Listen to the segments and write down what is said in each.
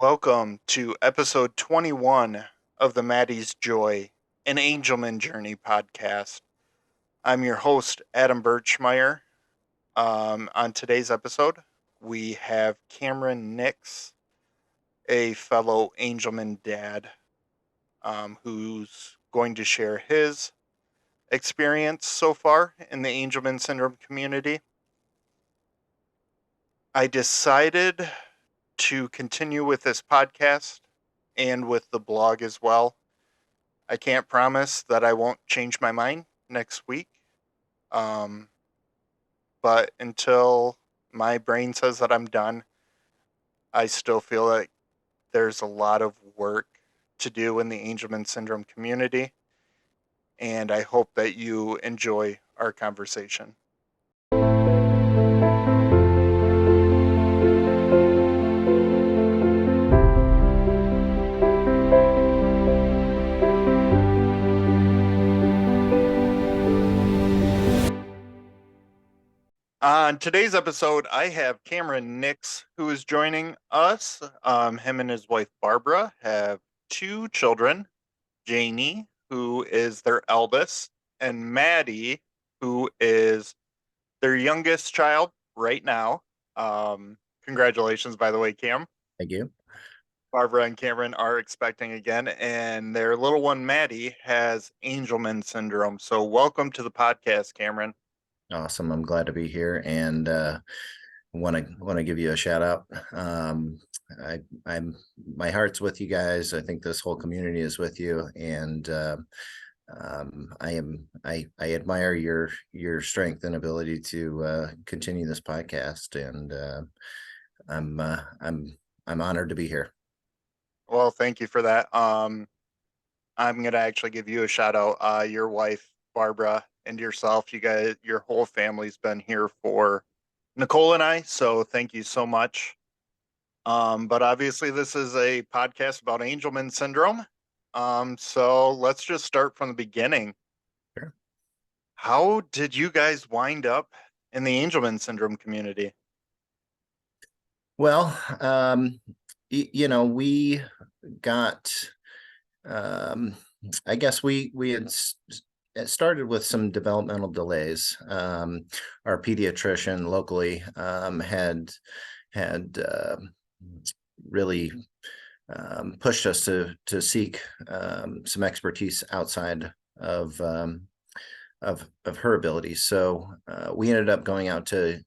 Welcome to episode 21 of the Maddie's Joy, an Angelman Journey podcast. I'm your host, Adam Birchmeyer. On today's episode, we have Cameron Nix, a fellow Angelman dad, who's going to share his experience so far in the Angelman Syndrome community. I decided to continue with this podcast and with the blog as well. I can't promise that I won't change my mind next week. Um, but until my brain says that I'm done, I still feel like there's a lot of work to do in the Angelman Syndrome community. And I hope that you enjoy our conversation. On today's episode, I have Cameron Nix, who is joining us. Him and his wife, Barbara, have two children, Janie, who is their eldest, and Maddie, who is their youngest child right now. Congratulations, by the way, Cam. Thank you. Barbara and Cameron are expecting again, and their little one, Maddie, has Angelman syndrome. So welcome to the podcast, Cameron. Awesome. I'm glad to be here and want to give you a shout out. I'm my heart's with you guys. I think this whole community is with you, and I admire your strength and ability to continue this podcast, and I'm honored to be here. Well, thank you for that. I'm gonna actually give you a shout out. Your wife, Barbara, and yourself. You guys, your whole family's been here for Nicole and I. So thank you so much. But obviously, this is a podcast about Angelman syndrome. So let's just start from the beginning. Sure. How did you guys wind up in the Angelman syndrome community? Well, we got. I guess we had it started with some developmental delays. Our pediatrician locally had really pushed us to seek some expertise outside of her abilities. So we ended up going out to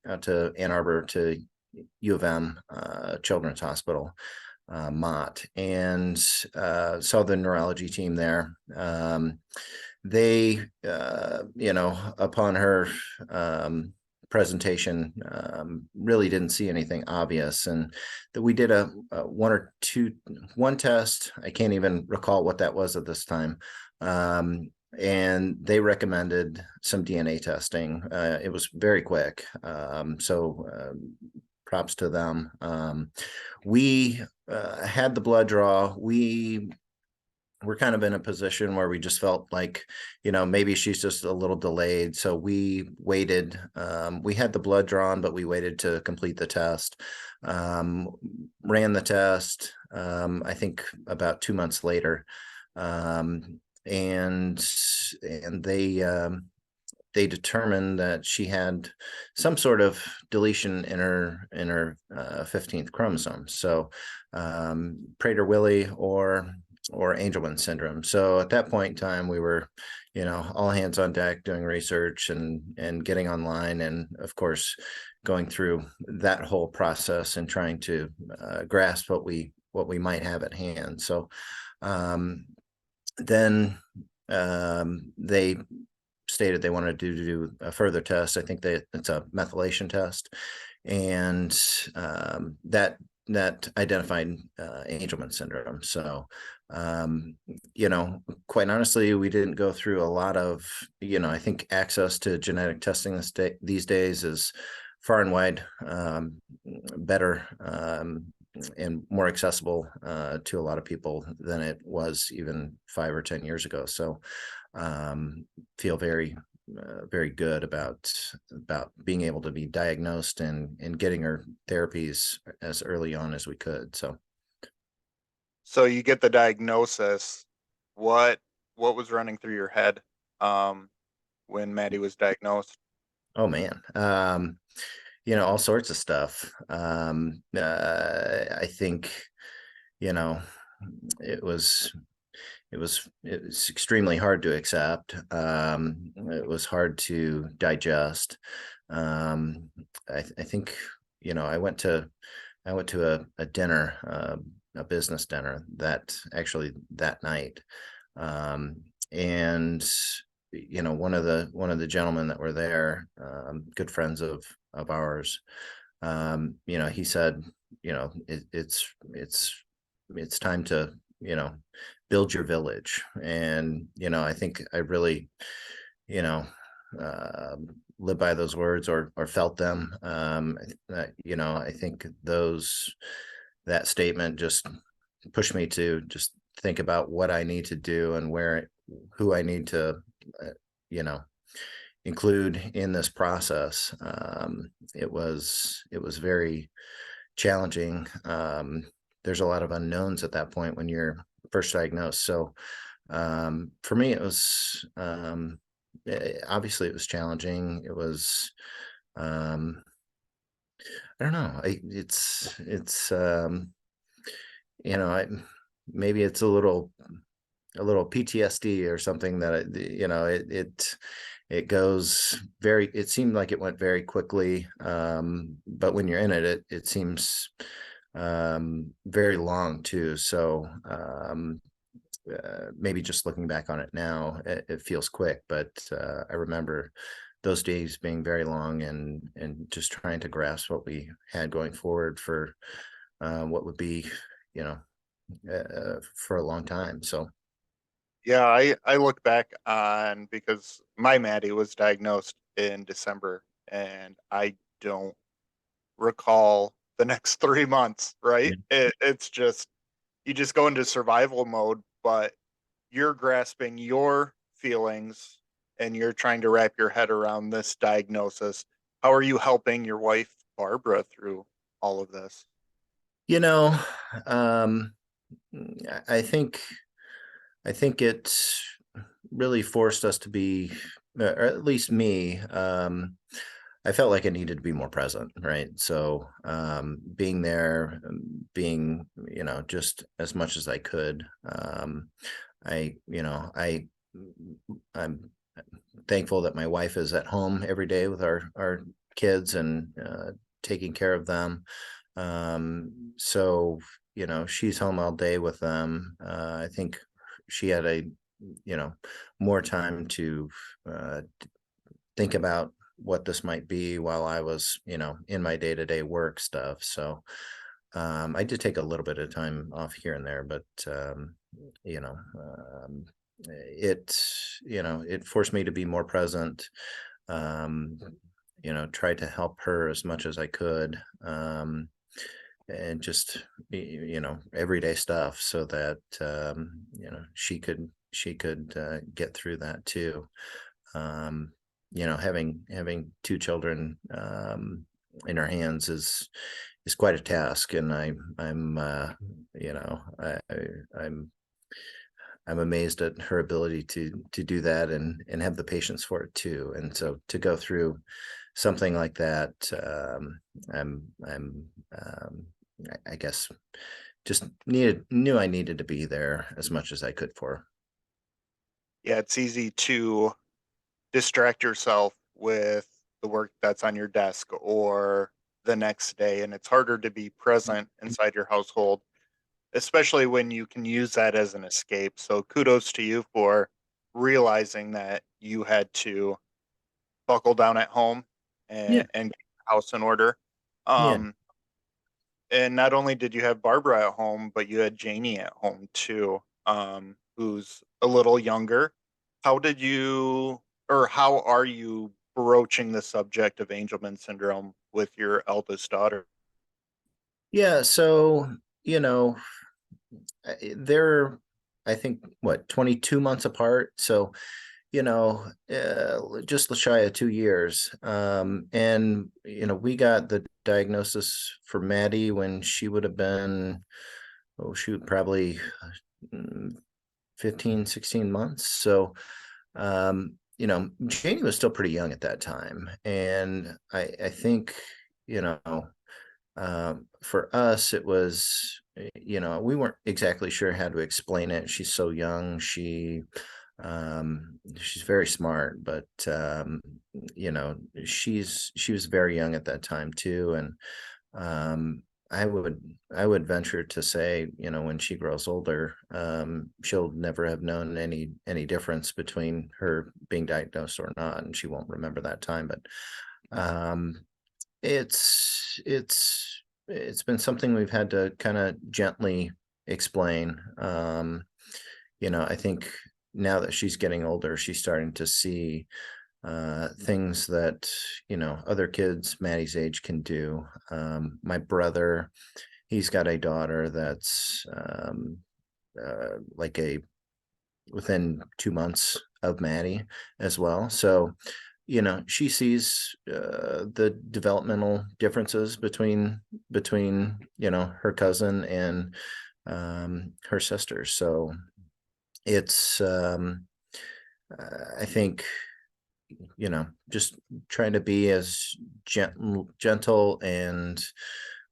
Ann Arbor to U of M Children's Hospital. Mott, and saw the neurology team there. They, upon her presentation, really didn't see anything obvious, and that we did a one test. I can't even recall what that was at this time. And they recommended some DNA testing. It was very quick. So props to them. We had the blood draw. We were kind of in a position where we just felt like, maybe she's just a little delayed. So we waited. We had the blood drawn, but we waited to complete the test. Ran the test, I think about 2 months later. And they determined that she had some sort of deletion in her 15th chromosome. So Prader-Willi or Angelman syndrome. So at that point in time, we were, all hands on deck doing research and getting online, and of course going through that whole process and trying to grasp what we might have at hand. So then they stated they wanted to do a further test. I think it's a methylation test, and that identified Angelman syndrome. So, quite honestly, we didn't go through a lot of, I think access to genetic testing these days is far and wide better and more accessible to a lot of people than it was even 5 or 10 years ago. So feel very good about being able to be diagnosed and getting her therapies as early on as we could. So So you get the diagnosis. What what was running through your head um, when Maddie was diagnosed? Oh man. All sorts of stuff. I think, you know, it was it was extremely hard to accept. It was hard to digest. Um, I think, I went to a dinner, a business dinner that night. Um, and one of the gentlemen that were there, good friends of ours, he said, it's time to, build your village. And I think I really, you know live by those words, or felt them. I think that statement just pushed me to just think about what I need to do, and who I need to, uh, you know, include in this process. It was very challenging. There's a lot of unknowns at that point when you're first diagnosed. So for me, it was, obviously it was challenging. It was, um, I don't know. I maybe it's a little PTSD or something that it seemed like it went very quickly. But when you're in it seems very long too. So maybe just looking back on it now, it feels quick, but I remember those days being very long, and just trying to grasp what we had going forward for what would be, you know, for a long time. So Yeah, I look back on because my Maddie was diagnosed in December, and I don't recall the next 3 months. Right? yeah. It's just you just go into survival mode, but you're grasping your feelings and you're trying to wrap your head around this diagnosis. How are you helping your wife Barbara through all of this? you know, um, I think it really forced us to be, or at least me. I felt like I needed to be more present, right? So being there, being, just as much as I could. I, you know, I, I'm thankful that my wife is at home every day with our kids, and taking care of them. So she's home all day with them. I think she had you know more time to think about what this might be while I was, in my day-to-day work stuff. So I did take a little bit of time off here and there, but you know, um, it it forced me to be more present. Um, tried to help her as much as I could, and just everyday stuff, so that she could get through that too. um, having two children in her hands is quite a task, and I'm you know I'm I'm amazed at her ability to do that, and have the patience for it too. And so to go through something like that, I'm I guess just knew I needed to be there as much as I could for her. Yeah, it's easy to distract yourself with the work that's on your desk or the next day, and it's harder to be present inside your household, especially when you can use that as an escape. So kudos to you for realizing that you had to buckle down at home Yeah, and get the house in order. yeah. Um, and not only did you have Barbara at home, but you had Janie at home too, who's a little younger. How did you, or how are you broaching the subject of Angelman syndrome with your eldest daughter? Yeah, so, you know, they're, I think, what, 22 months apart. So, just shy of 2 years. And, we got the diagnosis for Maddie when she would have been oh shoot, probably mm, 15, 16 months. So, Janie was still pretty young at that time. And I think, you know, for us, it was, we weren't exactly sure how to explain it. She's so young. She's very smart, but, you know, she was very young at that time too. And, um, I would venture to say, when she grows older, she'll never have known any difference between her being diagnosed or not, and she won't remember that time. But um, it's been something we've had to kind of gently explain. I think now that she's getting older, she's starting to see things that other kids Maddie's age can do. My brother, he's got a daughter that's like a within 2 months of Maddie as well. So she sees the developmental differences between her cousin and her sisters. So it's I think just trying to be as gentle and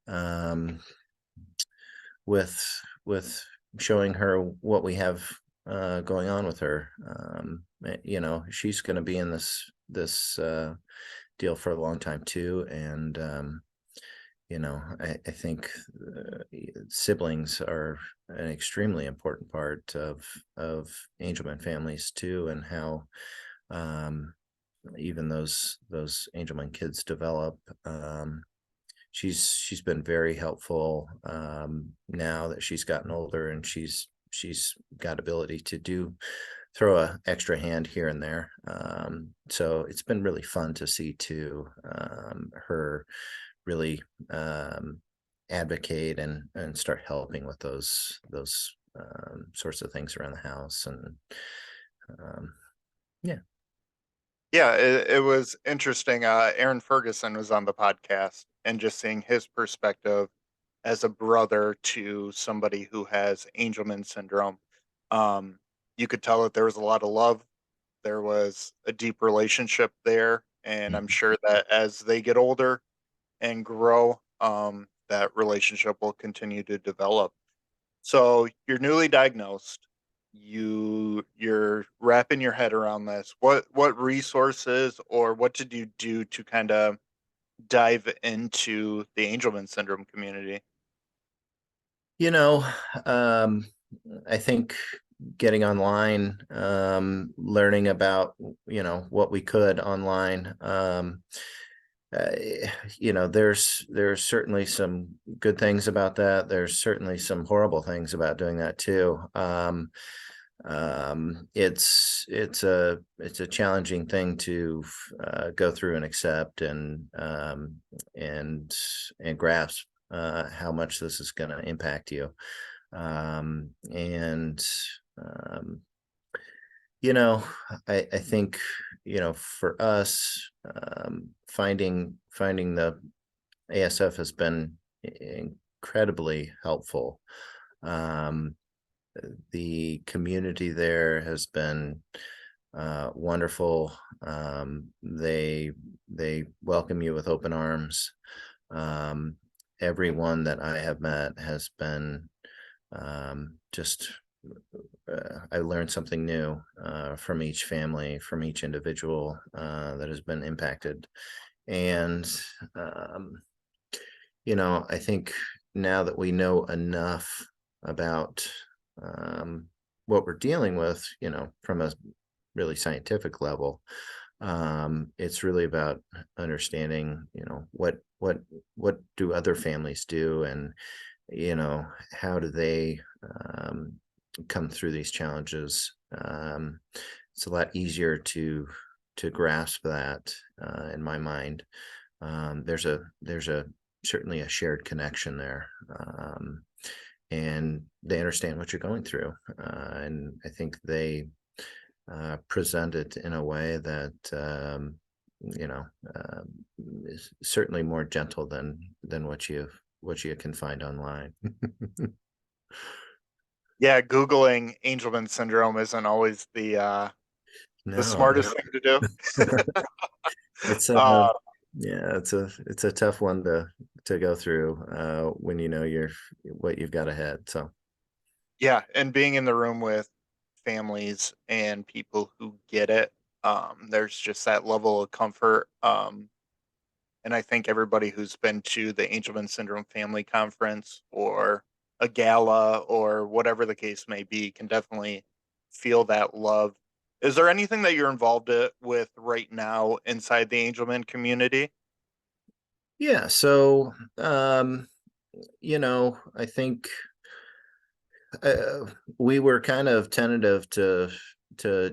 um, with showing her what we have going on with her. She's going to be in this deal for a long time too, and I think siblings are an extremely important part of Angelman families too, and how even those Angelman kids develop. She's been very helpful now that she's gotten older, and she's got ability to throw a extra hand here and there. So it's been really fun to see too, her really advocate and start helping with those sorts of things around the house. And yeah. Yeah, it was interesting. Aaron Ferguson was on the podcast, and just seeing his perspective as a brother to somebody who has Angelman syndrome. Um, you could tell that there was a lot of love. There was a deep relationship there, and I'm sure that as they get older and grow, that relationship will continue to develop. So you're newly diagnosed. You're wrapping your head around this. What resources or what did you do to kind of dive into the Angelman syndrome community? You know, um, I think getting online, learning about, what we could online. Uh, there's certainly some good things about that. There's certainly some horrible things about doing that too. It's a challenging thing to go through and accept and and grasp how much this is going to impact you. And um, you know, I think for us, finding the ASF has been incredibly helpful. Um, the community there has been wonderful. They welcome you with open arms. Um, Everyone that I have met has been just I learned something new from each family, from each individual that has been impacted. And, um, I think now that we know enough about um, what we're dealing with, from a really scientific level, it's really about understanding, what do other families do, and how do they come through these challenges. It's a lot easier to grasp that in my mind. There's a certainly a shared connection there, and they understand what you're going through, and I think they present it in a way that you know is certainly more gentle than what you can find online. Yeah, Googling Angelman syndrome isn't always the No, smartest thing to do. it's Uh, yeah, it's a tough one to go through when you know what you've got ahead. So yeah, and being in the room with families and people who get it, there's just that level of comfort. And I think everybody who's been to the Angelman Syndrome Family Conference or a gala or whatever the case may be can definitely feel that love. Is there anything that you're involved with right now inside the Angelman community? yeah, so I think uh, we were kind of tentative to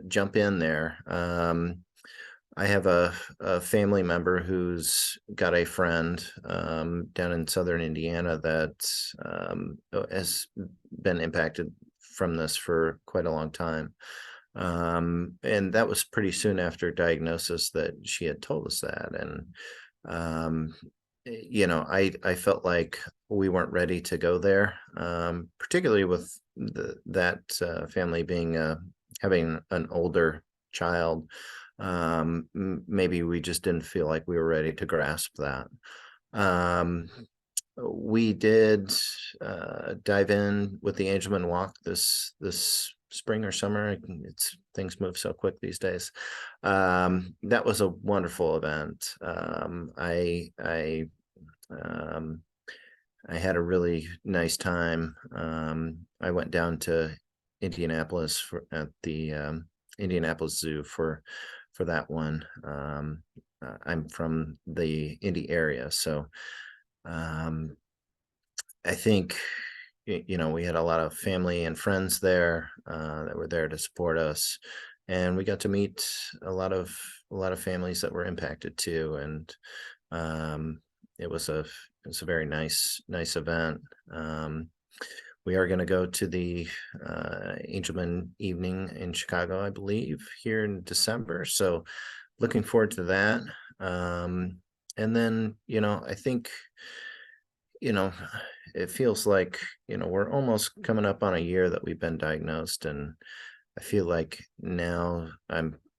jump in there. I have a family member who's got a friend down in southern Indiana that has been impacted from this for quite a long time. And that was pretty soon after diagnosis that she had told us that. And um, I felt like we weren't ready to go there, particularly with that family being having an older child. Maybe we just didn't feel like we were ready to grasp that. Um, we did dive in with the Angelman Walk this spring or summer. It's things move so quick these days. That was a wonderful event. Um, I had a really nice time. I went down to Indianapolis at the Indianapolis Zoo for that one. I'm from the Indy area, so um, I think we had a lot of family and friends there that were there to support us, and we got to meet a lot of families that were impacted too, and um, it was a very nice event. Um, we are going to go to the Angelman evening in Chicago, I believe, here in December. So looking forward to that. And then, I think, you know, it feels like, we're almost coming up on a year that we've been diagnosed. And I feel like now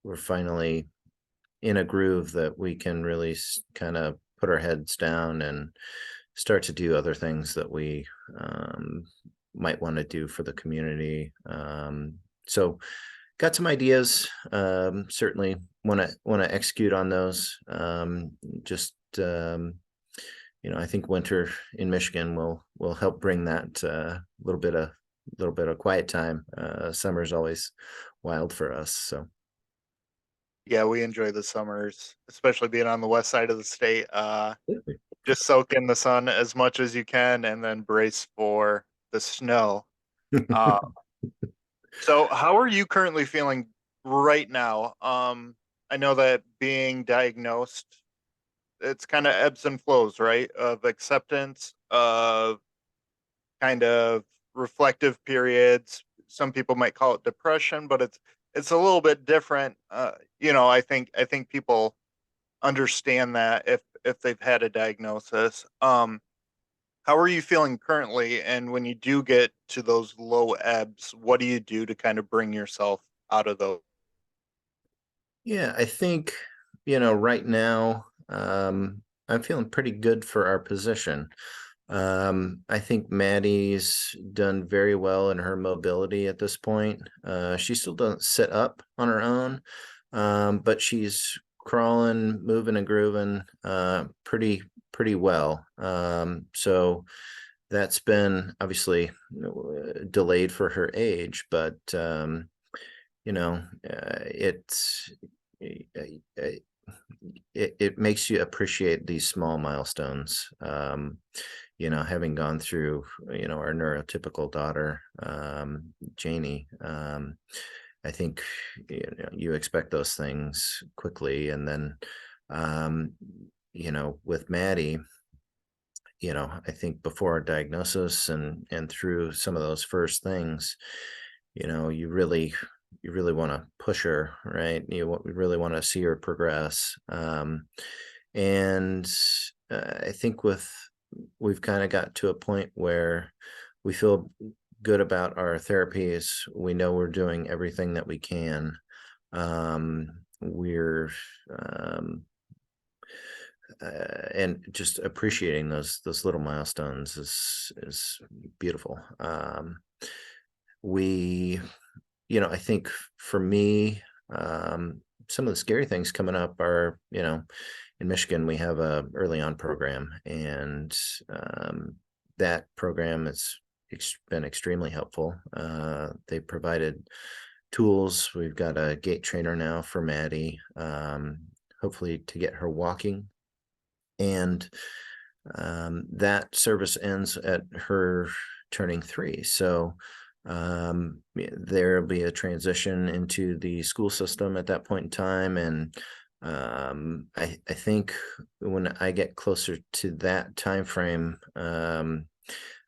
we're finally in a groove that we can really kind of put our heads down and start to do other things that we might want to do for the community. So got some ideas. Certainly want to execute on those. Just I think winter in Michigan will help bring that little bit of quiet time. Summer's always wild for us. So Yeah, we enjoy the summers, especially being on the west side of the state. Just soak in the sun as much as you can and then brace for the snow. Uh, so how are you currently feeling right now? I know that being diagnosed, it's kind of ebbs and flows, right? Of acceptance, of kind of reflective periods. Some people might call it depression, but it's a little bit different. I think people understand that if they've had a diagnosis. How are you feeling currently? And when you do get to those low ebbs, what do you do to kind of bring yourself out of those? yeah, I think right now I'm feeling pretty good for our position. I think Maddie's done very well in her mobility at this point. She still doesn't sit up on her own, but she's crawling, moving, and grooving pretty well. So that's been obviously delayed for her age, but it's it, it makes you appreciate these small milestones. Having gone through, our neurotypical daughter, Janie, I think, you expect those things quickly. And then, um, with Maddie, I think before our diagnosis and through some of those first things, you really want to push her, right? We really want to see her progress. And I think we've kind of got to a point where we feel good about our therapies. We know we're doing everything that we can. We're and just appreciating those little milestones is beautiful. We, I think for me, some of the scary things coming up are, in Michigan we have a early on program, and that program has been extremely helpful. They provided tools. We've got a gait trainer now for Maddie, hopefully to get her walking, and that service ends at her turning 3. So there'll be a transition into the school system at that point in time, and I think when I get closer to that time frame,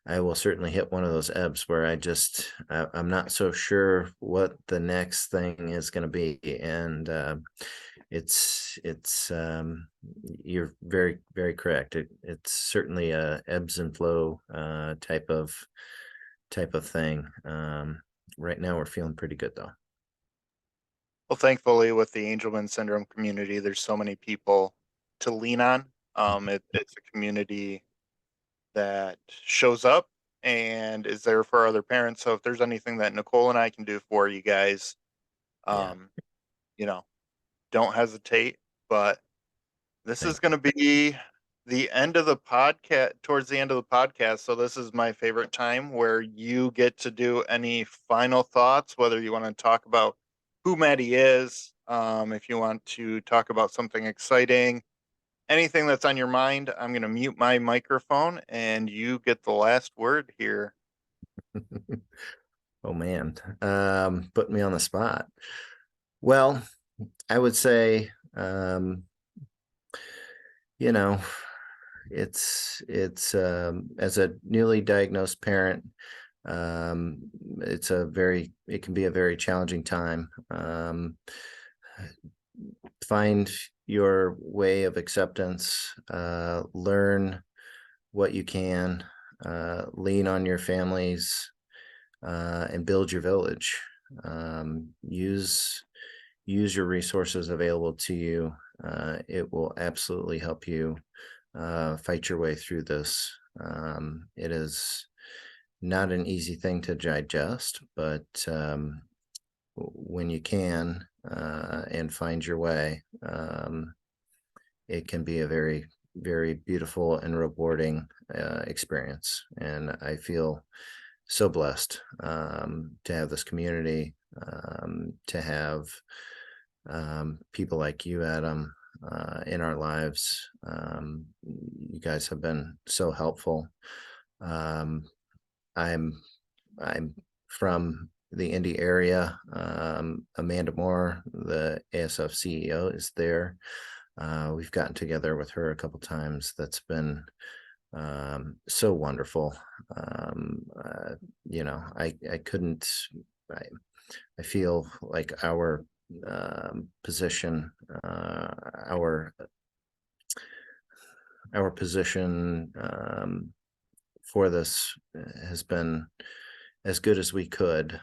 I will certainly hit one of those ebbs where I'm not so sure what the next thing is going to be. And you're very, very correct. It's certainly a ebbs and flow type of thing. Right now we're feeling pretty good though. Well, thankfully, with the Angelman Syndrome community, there's so many people to lean on. It's a community that shows up and is there for other parents. So if there's anything that Nicole and I can do for you guys, Yeah. um, you know, don't hesitate. But this is Thank going to be the end of the podcast, towards the end of the podcast. So this is my favorite time where you get to do any final thoughts, whether you want to talk about who Maddie is, if you want to talk about something exciting, anything that's on your mind. I'm going to mute my microphone and you get the last word here. Oh man, put me on the spot. Well, I would say, you know, it's as a newly diagnosed parent, um, it can be a very challenging time. Find your way of acceptance, learn what you can, lean on your families, and build your village. Use your resources available to you. It will absolutely help you fight your way through this. It is not an easy thing to digest, but when you can and find your way, it can be a very, very beautiful and rewarding experience. And I feel so blessed to have this community, to have people like you, Adam, in our lives. You guys have been so helpful. Um, I'm I'm from the Indy area. Amanda Moore, the ASF CEO, is there. We've gotten together with her a couple times. That's been so wonderful. I couldn't. I, I feel like our position, our position for this has been as good as we could.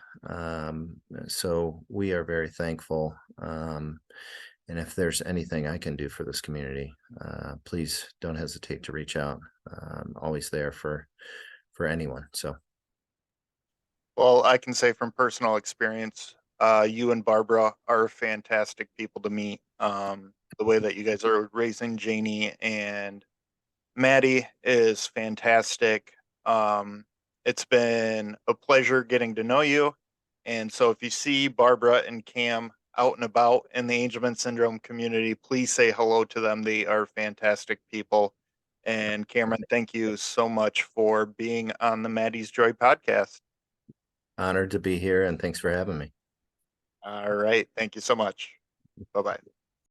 So we are very thankful. And if there's anything I can do for this community, please don't hesitate to reach out. I'm always there for anyone. So Well, I can say from personal experience, you and Barbara are fantastic people to meet. The way that you guys are raising Janie and Maddie is fantastic. Um, it's been a pleasure getting to know you. And so if you see Barbara and Cam out and about in the Angelman Syndrome community, please say hello to them. They are fantastic people. And Cameron, thank you so much for being on the Maddie's Joy podcast. honored to be here, and thanks for having me. All right. Thank you so much. Bye bye.